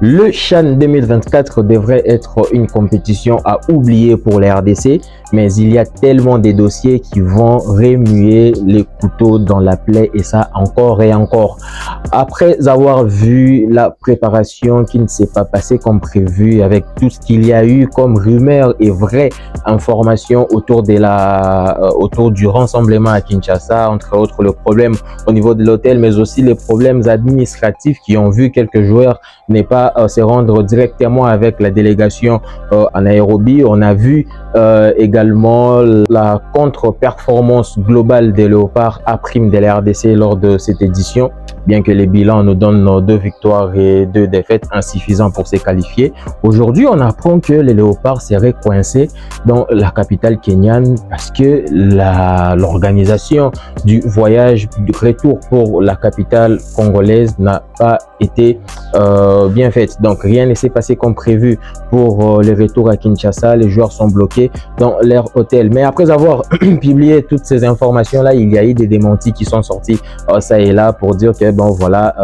Le CHAN 2024 devrait être une compétition à oublier pour les RDC, mais il y a tellement de dossiers qui vont remuer les couteaux dans la plaie, et ça encore et encore. Après avoir vu la préparation qui ne s'est pas passée comme prévu, avec tout ce qu'il y a eu comme rumeurs et vraies informations autour du rassemblement à Kinshasa, entre autres le problème au niveau de l'hôtel, mais aussi les problèmes administratifs qui ont vu quelques joueurs ne pas se rendre directement avec la délégation à Nairobi. On a vu également la contre-performance globale des Léopards à prime de la RDC lors de cette édition, bien que les bilans nous donnent 2 victoires et 2 défaites insuffisants pour se qualifier. Aujourd'hui, on apprend que les Léopards seraient coincés dans la capitale kenyane parce que l'organisation du voyage du retour pour la capitale congolaise n'a pas été bien faite. Donc rien ne s'est passé comme prévu pour les retours à Kinshasa. Les joueurs sont bloqués dans leur hôtel. Mais après avoir publié toutes ces informations là, il y a eu des démentis qui sont sortis ça et là pour dire que bon voilà,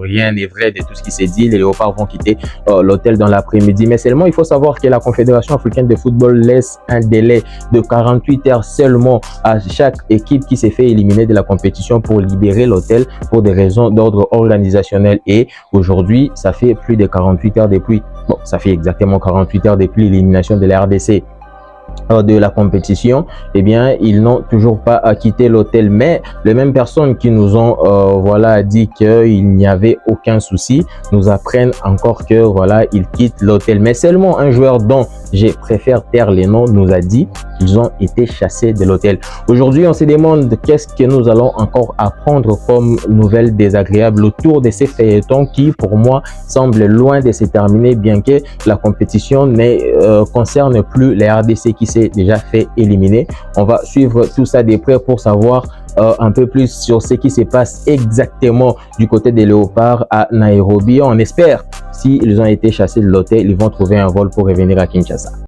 rien n'est vrai de tout ce qui s'est dit. Les Léopards vont quitter l'hôtel dans l'après-midi. Mais seulement il faut savoir que la Confédération africaine de football laisse un délai de 48 heures seulement à chaque équipe qui s'est fait éliminer de la compétition pour libérer l'hôtel pour des raisons d'ordre organisationnel. Et aujourd'hui, ça fait plus de 48 heures depuis, bon, ça fait exactement 48 heures depuis l'élimination de la RDC de la compétition. Eh bien, ils n'ont toujours pas quitté l'hôtel, mais les mêmes personnes qui nous ont voilà dit qu'il n'y avait aucun souci nous apprennent encore que voilà, ils quittent l'hôtel. Mais seulement un joueur dont je préfère taire les noms nous a dit qu'ils ont été chassés de l'hôtel. Aujourd'hui, on se demande qu'est-ce que nous allons encore apprendre comme nouvelle désagréable autour de ces feuilletons qui, pour moi, semblent loin de se terminer, bien que la compétition ne concerne plus les RDC qui s'est déjà fait éliminer. On va suivre tout ça de près pour savoir un peu plus sur ce qui se passe exactement du côté des Léopards à Nairobi. On espère, s'ils ont été chassés de l'hôtel, ils vont trouver un vol pour revenir à Kinshasa.